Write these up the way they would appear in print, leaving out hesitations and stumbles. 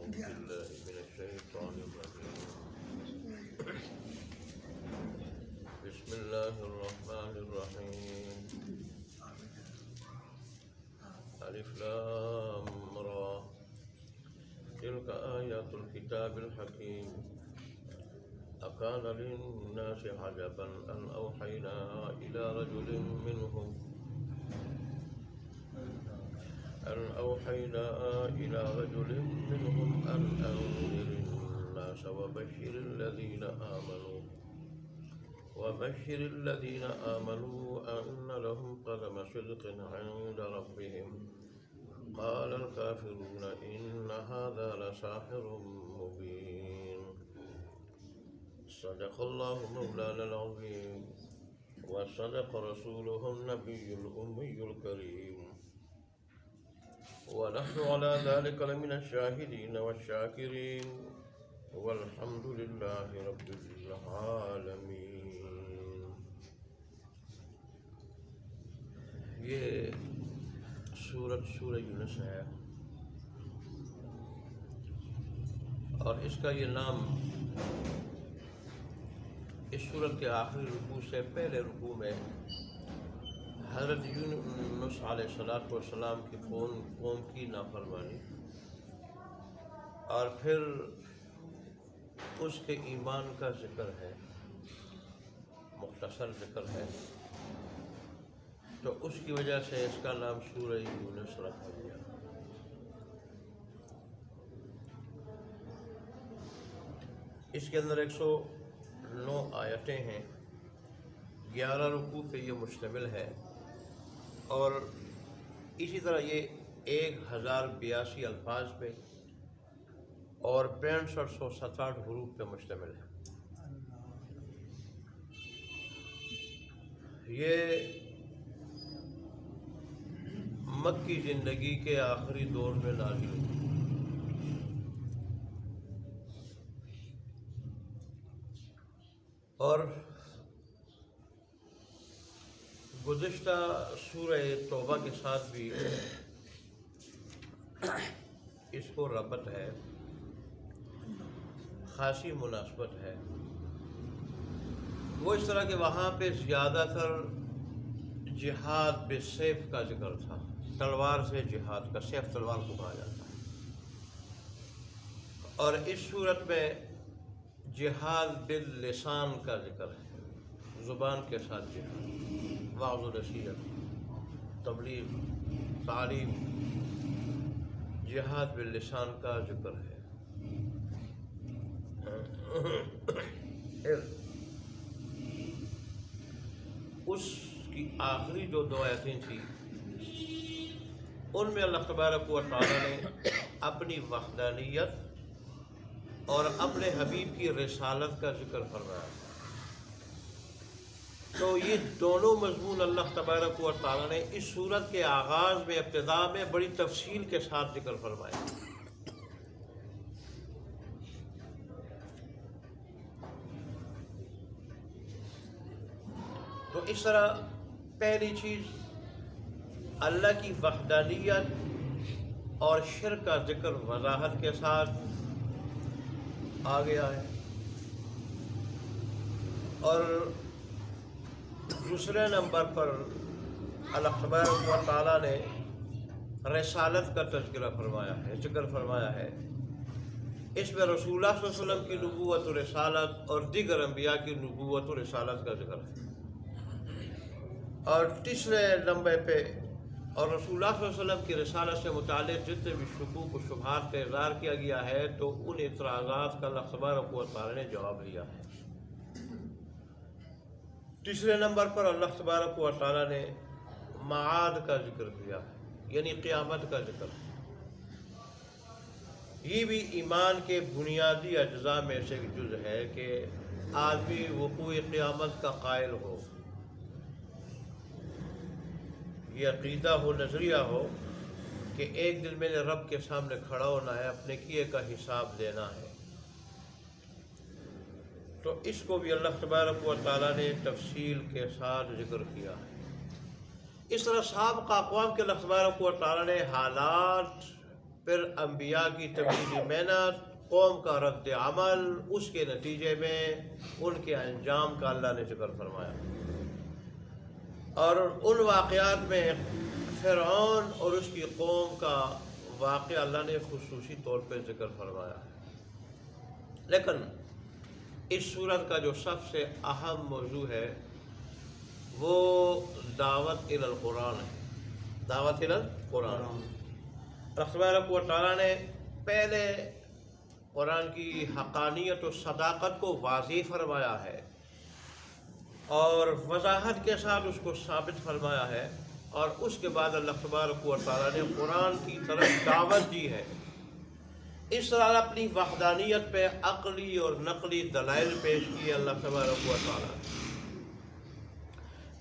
بالله من الشيطان الرجيم. بسم الله الرحمن الرحيم. ألف لام را تلك آيات الكتاب الحكيم. أكان للناس عجبا أن أوحينا إلى رجل منهم أن أنذر الناس وبشر الذين آمنوا أن لهم قدم صدق عند ربهم. قال الكافرون إن هذا لساحر مبين. صدق الله مولانا العظيم وصدق رسوله النبي الأمي الكريم ونحن على ذلك لمن الشاهدين والشاكرين والحمد لله رب العالمين. یہ سورہ یونس ہے اور اس کا یہ نام اس سورت کے آخری رکوع سے پہلے رکوع میں حضرت یونس علیہ السلام کی قوم کی نافرمانی اور پھر اس کے ایمان کا ذکر ہے، مختصر ذکر ہے، تو اس کی وجہ سے اس کا نام سورہ یونس رکھا گیا. اس کے اندر 109 آیتیں ہیں، 11 رکوع پہ یہ مشتمل ہے اور اسی طرح یہ 1082 الفاظ پہ اور 6567 حروف پہ مشتمل ہے. یہ مکی زندگی کے آخری دور میں نازل ہوئی اور گزشتہ سورہ توبہ کے ساتھ بھی اس کو ربط ہے، خاصی مناسبت ہے. وہ اس طرح کہ وہاں پہ زیادہ تر جہاد بالسیف کا ذکر تھا، تلوار سے جہاد کا، سیف تلوار کو کہا جاتا ہے. اور اس صورت میں جہاد باللسان کا ذکر ہے، زبان کے ساتھ جہاد، وعظ و نصیحت، تبلیغ، تعلیم، جہاد باللسان کا ذکر ہے. اس کی آخری جو 2 آیتیں تھیں ان میں اللہ تبارک و تعالیٰ نے اپنی وحدانیت اور اپنے حبیب کی رسالت کا ذکر فرمایا. تو یہ دونوں مضمون اللہ تبارک و تعالیٰ نے اس سورت کے آغاز میں، ابتدا میں بڑی تفصیل کے ساتھ ذکر فرمایا. تو اس طرح پہلی چیز اللہ کی وحدانیت اور شرک کا ذکر وضاحت کے ساتھ آ گیا ہے، اور دوسرے نمبر پر اللہ تبارک و تعالیٰ نے رسالت کا تذکرہ فرمایا ہے، ذکر فرمایا ہے. اس میں رسول اللہ صلی اللہ علیہ وسلم کی نبوت و رسالت اور دیگر انبیاء کی نبوت و رسالت کا ذکر ہے. اور تیسرے نمبر پہ اور رسول اللہ صلی اللہ علیہ وسلم کی رسالت سے متعلق جتنے بھی شکوک و شبہات کا اظہار کیا گیا ہے تو ان اعتراضات کا اللہ تبارک و تعالیٰ نے جواب لیا ہے. تیسرے نمبر پر اللہ تبارک و تعالیٰ نے معاد کا ذکر کیا ہے، یعنی قیامت کا ذکر. یہ بھی ایمان کے بنیادی اجزاء میں سے ایک جز ہے کہ آدمی وقوع قیامت کا قائل ہو، یہ عقیدہ ہو، نظریہ ہو کہ ایک دن میں نے رب کے سامنے کھڑا ہونا ہے، اپنے کیے کا حساب دینا ہے. تو اس کو بھی اللہ تبارک و تعالیٰ نے تفصیل کے ساتھ ذکر کیا ہے. اس طرح سابقہ اقوام کے اللہ تبارک و تعالیٰ نے حالات پھر انبیاء کی تبلیغی محنت، قوم کا رد عمل، اس کے نتیجے میں ان کے انجام کا اللہ نے ذکر فرمایا۔ اور ان واقعات میں فرعون اور اس کی قوم کا واقعہ اللہ نے خصوصی طور پہ ذکر فرمایا۔ لیکن اس صورت کا جو سب سے اہم موضوع ہے وہ دعوت الی القرآن ہے، دعوت الی القرآن۔ اللہ تبارک و تعالیٰ نے پہلے قرآن کی حقانیت و صداقت کو واضح فرمایا ہے اور وضاحت کے ساتھ اس کو ثابت فرمایا ہے، اور اس کے بعد اللہ تبارک و تعالیٰ نے قرآن کی طرف دعوت دی ہے۔ اس طرح اپنی وحدانیت پہ عقلی اور نقلی دلائل پیش کیے اللہ تبارک و تعالیٰ۔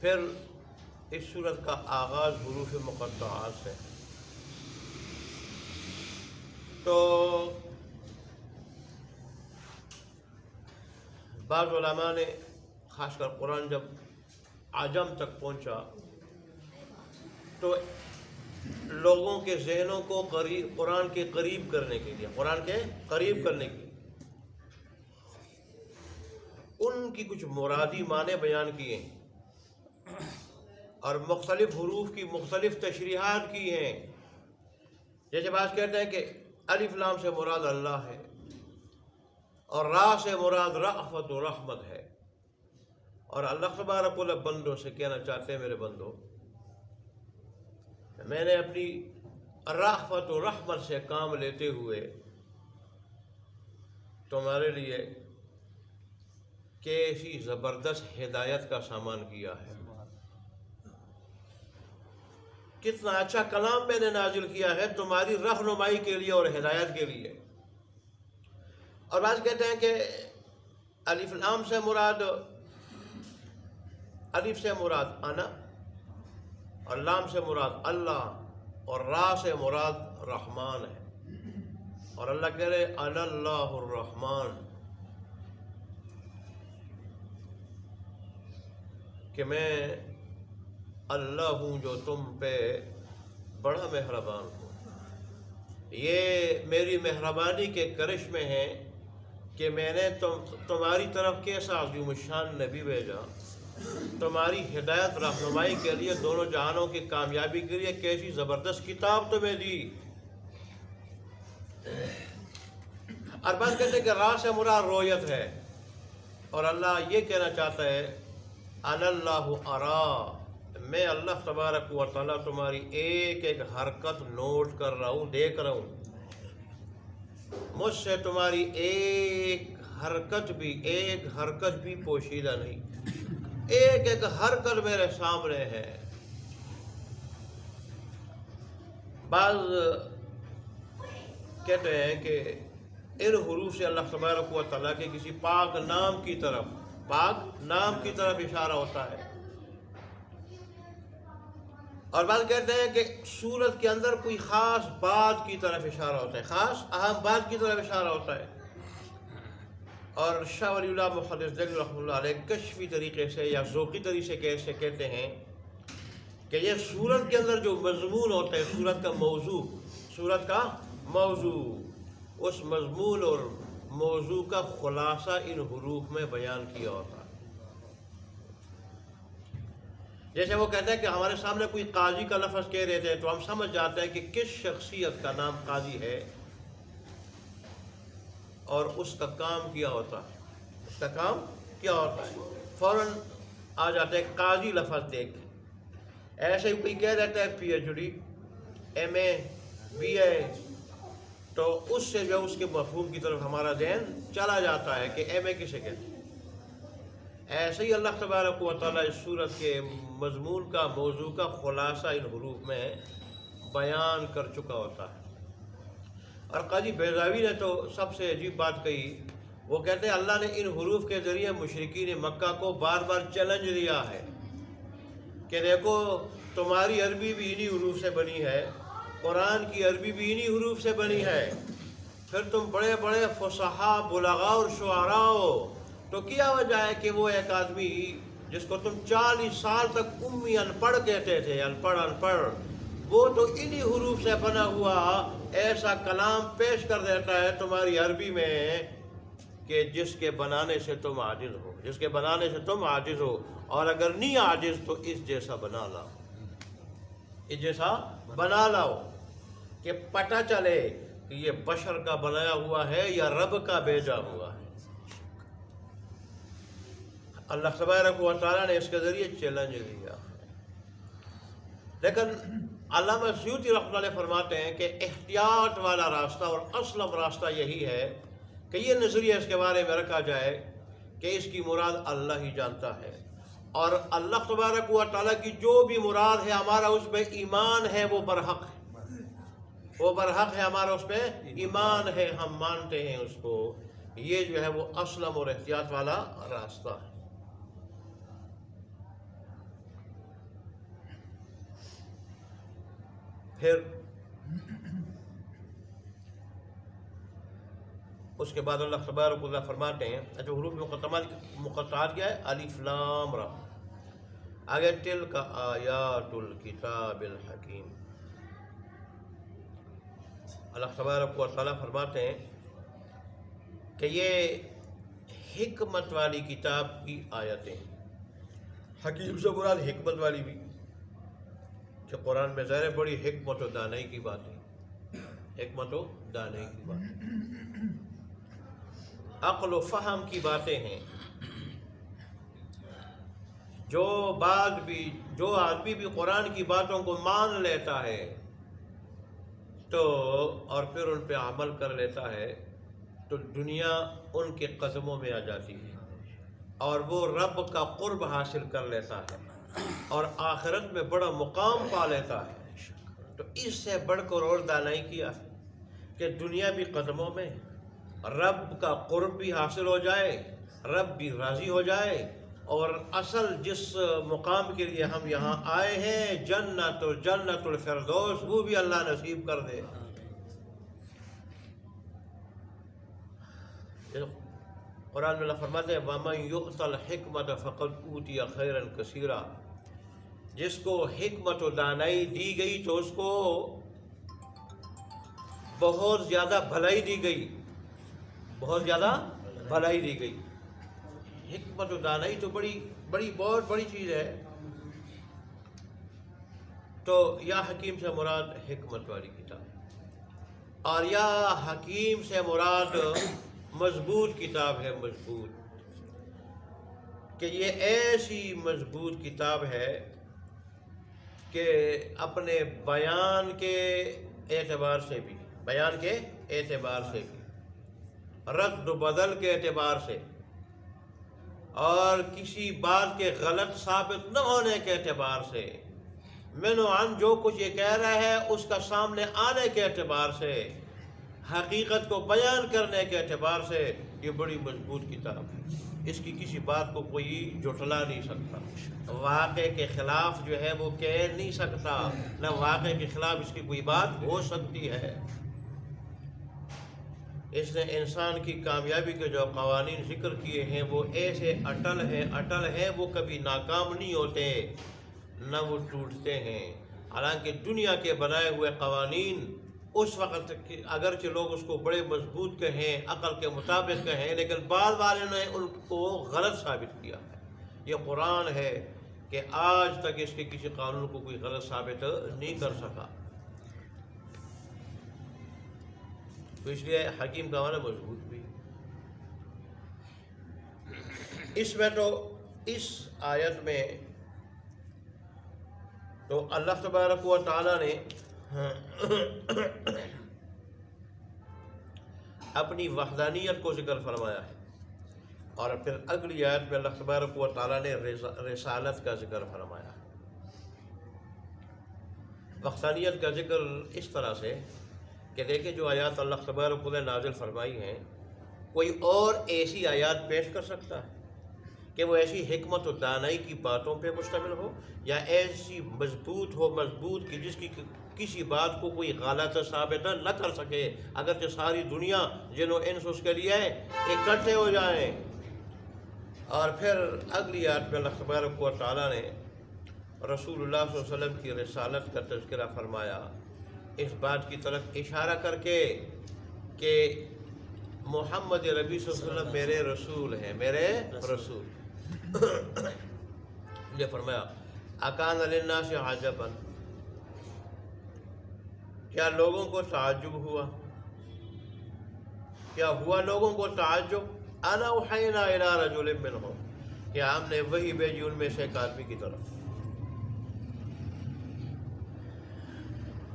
پھر اس سورت کا آغاز حروف مقطعات سے، تو بعض علماء نے خاص کر قرآن جب عجم تک پہنچا تو لوگوں کے ذہنوں کو قرآن کے قریب کرنے کے لیے، قرآن کے قریب کرنے کے لیے ان کی کچھ مرادی معنی بیان کیے ہیں اور مختلف حروف کی مختلف تشریحات کی ہیں۔ جیسے بعض کہتے ہیں کہ الف لام سے مراد اللہ ہے اور را سے مراد رأفت و رحمت ہے، اور اللہ تبارک و تعالیٰ بندوں سے کہنا چاہتے ہیں میرے بندو، میں نے اپنی رأفت و رحمت سے کام لیتے ہوئے تمہارے لیے کیسی زبردست ہدایت کا سامان کیا ہے، کتنا اچھا کلام میں نے نازل کیا ہے تمہاری رہنمائی کے لیے اور ہدایت کے لیے۔ اور بعض کہتے ہیں کہ الف لام سے مراد، الف سے مراد انا، اور لام سے مراد اللہ، اور را سے مراد رحمان ہے، اور اللہ کہہ رہے انا اللہ الرحمن، کہ میں اللہ ہوں جو تم پہ بڑا مہربان ہوں۔ یہ میری مہربانی کے کرشمے ہیں کہ میں نے تمہاری طرف کیسا عظیم الشان نبی بھیجا، تمہاری ہدایت رہنمائی کے لیے، دونوں جہانوں کی کامیابی کے لیے کیسی زبردست کتاب تمہیں دی۔ اور بات کہتے ہیں کہ را سے مراد رویت ہے، اور اللہ یہ کہنا چاہتا ہے انا اللہ ارا، میں اللہ تبارک و تعالیٰ تمہاری ایک ایک حرکت نوٹ کر رہا ہوں، دیکھ رہا ہوں، مجھ سے تمہاری ایک حرکت بھی پوشیدہ نہیں، ایک ایک حرکت میرے سامنے ہے۔ بعض کہتے ہیں کہ ان حروف سے اللہ تبارک و تعالیٰ کے کسی پاک نام کی طرف اشارہ ہوتا ہے، اور بعض کہتے ہیں کہ سورت کے اندر کوئی خاص بات کی طرف اشارہ ہوتا ہے، خاص اہم بات کی طرف اشارہ ہوتا ہے۔ اور شاہ ولی اللہ محدث دہلوی رحمۃ اللہ علیہ کشفی طریقے سے یا ذوقی طریقے سے کہتے ہیں کہ یہ سورت کے اندر جو مضمون ہوتا ہے، سورت کا موضوع، اس مضمون اور موضوع کا خلاصہ ان حروف میں بیان کیا ہوتا ہے۔ جیسے وہ کہتے ہیں کہ ہمارے سامنے کوئی قاضی کا لفظ کہہ رہے تھے تو ہم سمجھ جاتے ہیں کہ کس شخصیت کا نام قاضی ہے اور اس کا کام کیا ہوتا ہے، فوراً آ جاتا ہے قاضی لفظ دیکھ۔ ایسے ہی کوئی کہہ دیتا ہے PhD MA BA، تو اس سے جو اس کے مفہوم کی طرف ہمارا ذہن چلا جاتا ہے کہ MA کسے کہتے ہیں۔ ایسے ہی اللہ تبارک و تعالیٰ اس سورت کے مضمون کا، موضوع کا خلاصہ ان حروف میں بیان کر چکا ہوتا ہے۔ اور قاضی بیضاوی نے تو سب سے عجیب بات کہی، وہ کہتے ہیں اللہ نے ان حروف کے ذریعے مشرکین مکہ کو بار بار چیلنج دیا ہے کہ دیکھو تمہاری عربی بھی انہی حروف سے بنی ہے، قرآن کی عربی بھی انہی حروف سے بنی ہے، پھر تم بڑے بڑے فصحاء، بلغاء اور شعراء ہو، تو کیا وجہ ہے کہ وہ ایک آدمی جس کو تم 40 سال تک امی ان پڑھ کہتے تھے، ان پڑھ، وہ تو انہی حروف سے بنا ہوا ایسا کلام پیش کر دیتا ہے تمہاری عربی میں کہ جس کے بنانے سے تم عاجز ہو، جس کے بنانے سے تم عاجز ہو، اور اگر نہیں عاجز تو اس جیسا بنا لاؤ، اس جیسا بنا لاؤ کہ پتہ چلے کہ یہ بشر کا بنایا ہوا ہے یا رب کا بھیجا ہوا ہے۔ اللہ تبارک و تعالیٰ نے اس کے ذریعے چیلنج دیا۔ لیکن علامہ سیوطی رحمۃ اللہ علیہ فرماتے ہیں کہ احتیاط والا راستہ اور اسلم راستہ یہی ہے کہ یہ نظریہ اس کے بارے میں رکھا جائے کہ اس کی مراد اللہ ہی جانتا ہے، اور اللہ تبارک و تعالیٰ کی جو بھی مراد ہے ہمارا اس پہ ایمان ہے، وہ برحق ہے، وہ برحق ہے، ہمارا اس پہ ایمان ہے، ہم مانتے ہیں اس کو۔ یہ جو ہے وہ اسلم اور احتیاط والا راستہ ہے۔ پھر اس کے بعد اللہ تبارک و تعالیٰ فرماتے ہیں، اچھا حروف مقطعات کیا ہے؟ الف لام را، آگے تلک آیات الکتاب الحکیم۔ اللہ تبارک و تعالیٰ فرماتے ہیں کہ یہ حکمت والی کتاب کی آیتیں، حکیم سے مراد حکمت والی بھی، کہ قرآن میں ظاہر بڑی حکمت و دانائی کی باتیں، حکمت و دانائی کی باتیں، عقل و فہم کی باتیں ہیں۔ جو آدمی بھی قرآن کی باتوں کو مان لیتا ہے تو اور پھر ان پہ عمل کر لیتا ہے تو دنیا ان کے قدموں میں آ جاتی ہے اور وہ رب کا قرب حاصل کر لیتا ہے اور آخرت میں بڑا مقام پا لیتا ہے۔ تو اس سے بڑھ کر اور دانائی کیا ہے کہ دنیا بھی قدموں میں، رب کا قرب بھی حاصل ہو جائے، رب بھی راضی ہو جائے، اور اصل جس مقام کے لیے ہم یہاں آئے ہیں جنت الفردوس، وہ بھی اللہ نصیب کر دے۔ قرآن میں اللہ فرماتے ہیں وَمَن يُؤْتَ الْحِكْمَةَ فَقَدْ أُوتِيَ خَيْرًا كَثِيرًا، جس کو حکمت و دانائی دی گئی تو اس کو بہت زیادہ بھلائی دی گئی، بہت زیادہ بھلائی دی گئی۔ حکمت و دانائی تو بہت بڑی چیز ہے۔ تو یا حکیم سے مراد حکمت والی کتاب، اور یا حکیم سے مراد مضبوط کتاب ہے، مضبوط، کہ یہ ایسی مضبوط کتاب ہے کہ اپنے بیان کے اعتبار سے بھی، بیان کے اعتبار سے بھی، رد و بدل کے اعتبار سے، اور کسی بات کے غلط ثابت نہ ہونے کے اعتبار سے، من و عن جو کچھ یہ کہہ رہا ہے اس کا سامنے آنے کے اعتبار سے، حقیقت کو بیان کرنے کے اعتبار سے یہ بڑی مضبوط کتاب ہے۔ اس کی کسی بات کو کوئی جھٹلا نہیں سکتا، واقع کے خلاف جو ہے وہ کہہ نہیں سکتا، نہ واقع کے خلاف اس کی کوئی بات ہو سکتی ہے۔ اس نے انسان کی کامیابی کے جو قوانین ذکر کیے ہیں وہ ایسے اٹل ہیں، وہ کبھی ناکام نہیں ہوتے، نہ وہ ٹوٹتے ہیں۔ حالانکہ دنیا کے بنائے ہوئے قوانین اس وقت اگرچہ لوگ اس کو بڑے مضبوط کہیں، عقل کے مطابق کہیں، لیکن بعض والوں نے ان کو غلط ثابت کیا ہے۔ یہ قرآن ہے کہ آج تک اس کے کسی قانون کو کوئی غلط ثابت نہیں کر سکا، تو اس لیے حکیم کا معنی مضبوط بھی۔ اس میں تو اس آیت میں تو اللہ تبارک و تعالیٰ نے اپنی وحدانیت کو ذکر فرمایا ہے، اور پھر اگلی آیت میں اللہ تبارک و تعالیٰ نے رسالت کا ذکر فرمایا ہے۔ وحدانیت کا ذکر اس طرح سے کہ دیکھیں جو آیات اللہ تبارک و تعالیٰ نے نازل فرمائی ہیں، کوئی اور ایسی آیات پیش کر سکتا ہے کہ وہ ایسی حکمت و دانائی کی باتوں پہ مشتمل ہو، یا ایسی مضبوط کہ جس کی کسی بات کو کوئی غلط ثابت نہ کر سکے، اگرچہ ساری دنیا جن و انس اس کے لیے اکٹھے ہو جائیں۔ اور پھر اگلی آیت میں اللہ تبارک و تعالیٰ نے رسول اللہ صلی اللہ علیہ وسلم کی رسالت کا تذکرہ فرمایا اس بات کی طرف اشارہ کر کے کہ محمد ربی صلی اللہ علیہ وسلم میرے رسول ہیں، میرے رسول۔ یہ فرمایا اکان للناس عجبا، کیا لوگوں کو تعجب ہوا، کیا ہوا لوگوں کو تعجب، انا اوحینا الی رجل منہم، کہ ہم نے وہی بھیجی ان میں سے ایک آدمی کی طرف۔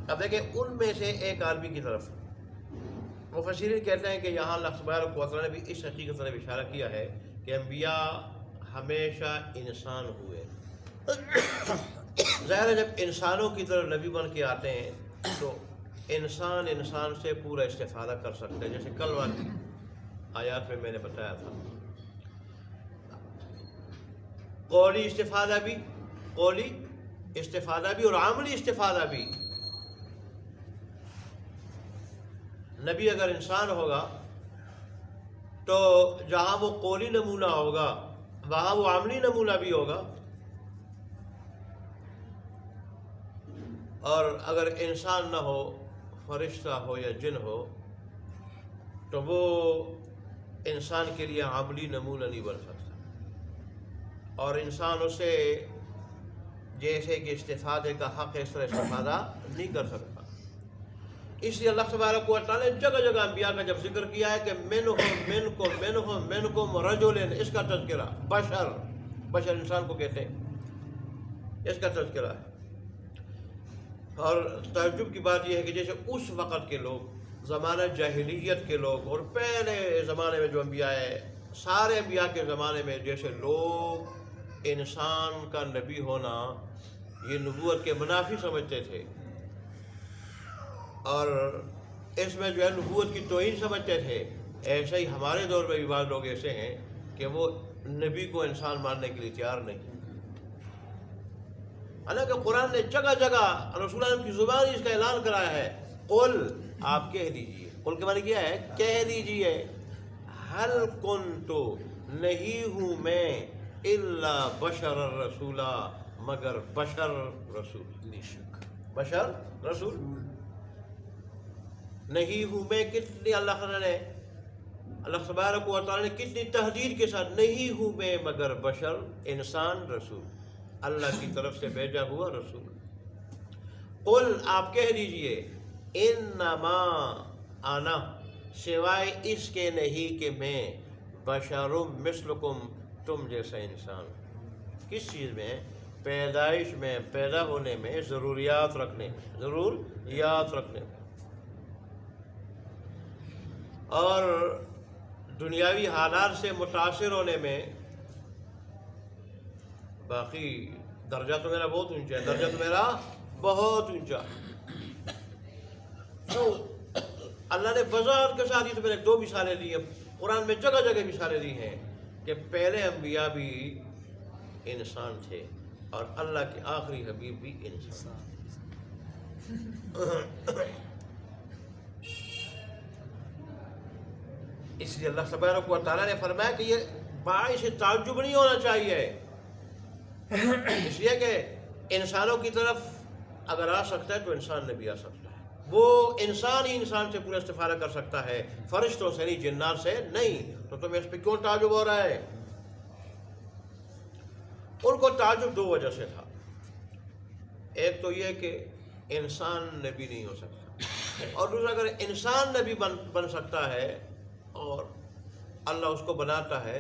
اب دیکھیں ان میں سے ایک آدمی کی طرف، مفسرین کہتے ہیں کہ یہاں اللہ تبارک و تعالیٰ نے بھی اس حقیقت طرف اشارہ کیا ہے کہ انبیاء ہمیشہ انسان ہوئے۔ ظاہر ہے جب انسانوں کی طرف نبی بن کے آتے ہیں تو انسان سے پورا استفادہ کر سکتے ہیں، جیسے کل والی آیات میں نے بتایا تھا، قولی استفادہ بھی اور عملی استفادہ بھی۔ نبی اگر انسان ہوگا تو جہاں وہ قولی نمونہ ہوگا وہاں وہ عملی نمونہ بھی ہوگا، اور اگر انسان نہ ہو، فرشتہ ہو یا جن ہو، تو وہ انسان کے لیے عملی نمونہ نہیں بن سکتا، اور انسان اسے جیسے کہ استفادے کا حق ہے اس طرح استفادہ نہیں کر سکتا۔ اس لیے اللہ تبارک و تعالیٰ نے جگہ جگہ انبیاء کا جب ذکر کیا ہے کہ منکم رجل، اس کا تذکرہ، بشر انسان کو کہتے ہیں، اس کا تذکرہ ہے۔ اور تعجب کی بات یہ ہے کہ جیسے اس وقت کے لوگ، زمانہ جاہلیت کے لوگ، اور پہلے زمانے میں جو انبیاء ہے، سارے انبیاء کے زمانے میں جیسے لوگ انسان کا نبی ہونا یہ نبوت کے منافی سمجھتے تھے، اور اس میں جو ہے نبوت کی توہین سمجھتے تھے، ایسے ہی ہمارے دور میں بھی بعض لوگ ایسے ہیں کہ وہ نبی کو انسان ماننے کے لیے تیار نہیں۔ حالانکہ قرآن نے جگہ جگہ رسول اللہ کی زبان اس کا اعلان کرایا ہے، قل، آپ کہہ دیجئے، قل کے معنی کیا ہے، کہہ دیجئے، حل کنتو، نہیں ہوں میں، الا بشر الرسولہ، مگر بشر رسول، بشر رسول، نہیں ہوں میں۔ کتنی اللہ تبارک و تعالیٰ نے کتنی تحدید کے ساتھ، نہیں ہوں میں مگر بشر، انسان، رسول، اللہ کی طرف سے بھیجا ہوا رسول۔ قل، آپ کہہ دیجئے، انما انا، سوائے اس کے نہیں کہ میں، بشر مثلکم، تم جیسا انسان۔ کس چیز میں؟ پیدائش میں، پیدا ہونے میں، ضروریات رکھنے میں، اور دنیاوی حالات سے متاثر ہونے میں۔ باقی درجہ تو میرا بہت اونچا ہے، درجہ تو میرا بہت اونچا۔ تو اللہ نے وضاحت کے ساتھ ہی تو میں نے 2 مثالیں دی ہیں، قرآن میں جگہ جگہ مثالیں دی ہیں کہ پہلے انبیاء بھی انسان تھے اور اللہ کے آخری حبیب بھی انسان۔ اس لیے اللہ تبارک و تعالیٰ نے فرمایا کہ یہ باعث تعجب نہیں ہونا چاہیے، اس لیے کہ انسانوں کی طرف اگر آ سکتا ہے تو انسان نے بھی آ سکتا ہے، وہ انسان ہی انسان سے پورا استفادہ کر سکتا ہے، فرشتوں سے نہیں، جنات سے نہیں، تو تمہیں اس پہ کیوں تعجب ہو رہا ہے؟ ان کو تعجب 2 وجہ سے تھا، ایک تو یہ کہ انسان نبی نہیں ہو سکتا، اور دوسرا اگر انسان نبی بن سکتا ہے اور اللہ اس کو بناتا ہے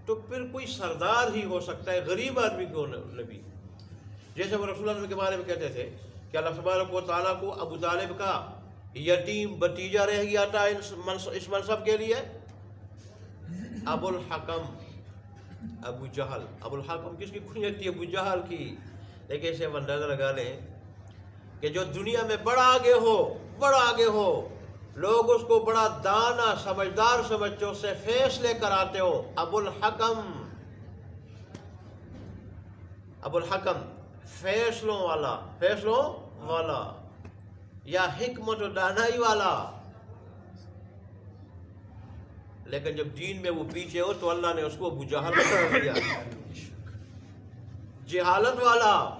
تو پھر کوئی سردار ہی ہو سکتا ہے، غریب آدمی کیوں نبی؟ جیسے وہ رسول اللہ کے بارے میں کہتے تھے کہ اللہ تبارک و تعالیٰ کو ابو طالب کا یتیم بتیجہ رہ گیا تھا اس منصب کے لیے، ابو الحکم، ابو جہل، ابو الحکم کس کی کنیت تھی؟ ابو جہل کی۔ لیکن اسے اندازہ لگا لیں کہ جو دنیا میں بڑا آگے ہو، لوگ اس کو بڑا دانا، سمجھدار سمجھتے، اس سے فیصلے کراتے ہو، ابو الحکم، فیصلوں والا یا حکمت و دانائی والا، لیکن جب دین میں وہ پیچھے ہو تو اللہ نے اس کو ابو جہل بنا دیا، جہالت والا،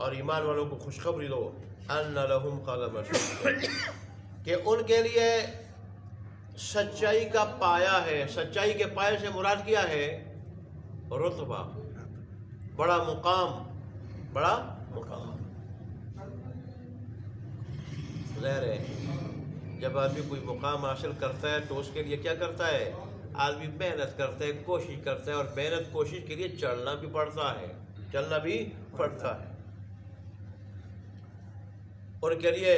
اور ایمان والوں کو خوشخبری دو ان لہم قدم صدق کہ ان کے لیے سچائی کا پایا ہے. سچائی کے پائے سے مراد کیا ہے؟ رتبہ، بڑا مقام، بڑا مقام. ظاہر ہے جب آدمی کوئی مقام حاصل کرتا ہے تو اس کے لیے کیا کرتا ہے؟ آدمی محنت کرتا ہے، کوشش کرتا ہے، اور محنت کوشش کے لیے چلنا بھی پڑتا ہے، چلنا بھی پڑتا ہے. ان کے لیے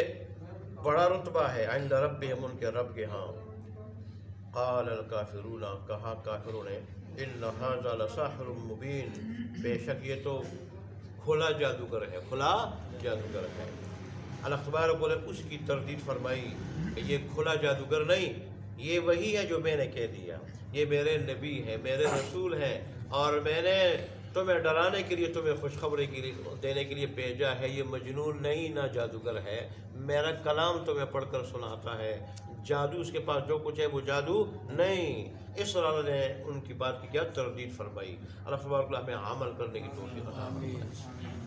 بڑا رتبہ ہے عند ربہم، ان کے رب کے ہاں. قال الکافرون، کہا کافروں نے، ان ھذا لساحر مبین، بے شک یہ تو کھلا جادوگر ہے، کھلا جادوگر ہے. اللہ تبارک و تعالیٰ اس کی تردید فرمائی کہ یہ کھلا جادوگر نہیں، یہ وہی ہے جو میں نے کہہ دیا. یہ میرے نبی ہے، میرے رسول ہیں، اور میں نے تمہیں ڈرانے کے لیے، تمہیں خوشخبری کے لیے دینے کے لیے بھیجا ہے. یہ مجنون نہیں، نہ جادوگر ہے. میرا کلام تمہیں پڑھ کر سناتا ہے. جادو اس کے پاس جو کچھ ہے وہ جادو نہیں. اس طرح نے ان کی بات کی کیا تردید فرمائی. اللہ تبارک و تعالیٰ ہمیں عمل کرنے کی توفیق عطا فرمائے.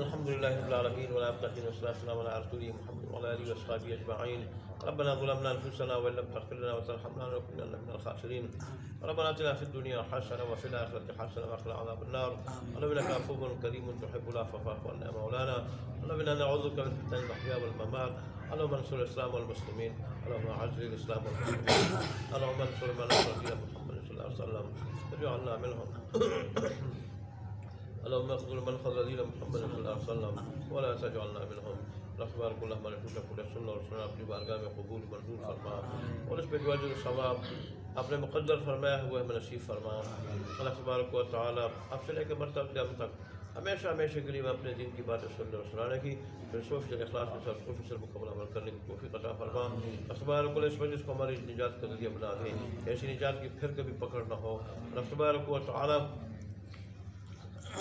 الحمد لله رب العالمين والعاقبة والسلام على رسوله محمد وعلى آله وصحبه أجمعين. ربنا ظلمنا أنفسنا وإن لم تغفر لنا وترحمنا لنكونن من الخاسرين. ربنا آتنا في الدنيا حسنة وفي الآخرة حسنة وقنا عذاب النار. اللهم إنك عفو كريم تحب العفو فاعف عنا مولانا. اللهم إنا نعوذ بك من فتن المحيا والممات. اللهم انصر الإسلام والمسلمين. اللهم أعز الإسلام والمسلمين. اللهم انصر من نصر دين محمد صلى الله عليه وسلم واجعلنا منهم. اللهم اخذل من خذل دين محمد صلی اللہ علیہ وسلم ولا تجعلنا منهم. تبارک اللہ ہمارے ٹوٹے پھوٹے سننا اور سنا اپنی بارگاہ میں قبول منظور فرما، اور اس پہ جو اجر و ثواب اپنے مقدر فرمایا ہوا ہے نصیب فرما. اللہ تبارک و تعالیٰ اب سے لے کے مرتبہ قیامت تک ہمیشہ ہمیشہ کے لیے اپنے دین کی باتیں سننے اور سنانے کی، پھر سو فیصد اخلاص کے ساتھ 100% مکمل عمل کرنے کی توفیق عطا فرما. اللہ تبارک و اس مجلس کو ہماری نجات کا ذریعہ بنا دے، ایسی نجات کی پھر کبھی پکڑ نہ ہو. اللہ تبارک و تعالیٰ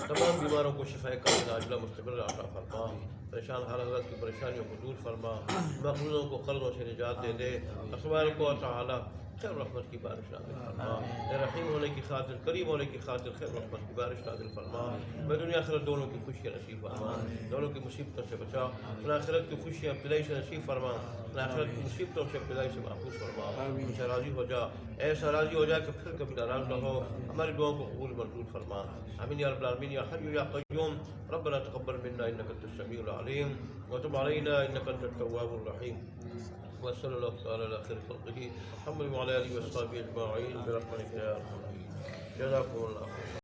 تمام بیماروں کو شفا کاملہ عاجلہ مستمر عطا فرما. پریشان حال حضرات کی پریشانیوں کو دور فرما، مخلوقوں کو قرضوں سے نجات دے دے. تبارک و تعالیٰ خیر رحمت کی بارش نازل فرما. رحیم ہونے کی خاطر، کریم ہونے کی خاطر خیر رحمت کی بارش نازل فرما. میں دنیا آخرت دونوں کی خوشیاں نصیب فرما، دونوں کی مصیبتوں سے بچا. اپنا آخرت کی خوشیاں ابتدائی سے نصیب فرما، اپنا آخرت کی مصیبتوں سے ابتدائی سے محفوظ فرما. ان سے راضی ہو جا، ایسا راضی ہو جا کہ پھر کبھی ناراض نہ ہو. ہماری دعاؤں کو قبول منظور فرما. آمین یا رب العالمین یا حی یا قیوم. ربنا تقبل منا انك انت السميع العليم وتب علينا انك انت التواب الرحيم. وصلى الله تعالى على خير خلقه محمد وعلى اله وصحبه اجمعين برحمتك يا ارحم الراحمين. جزاكم الله خيرا.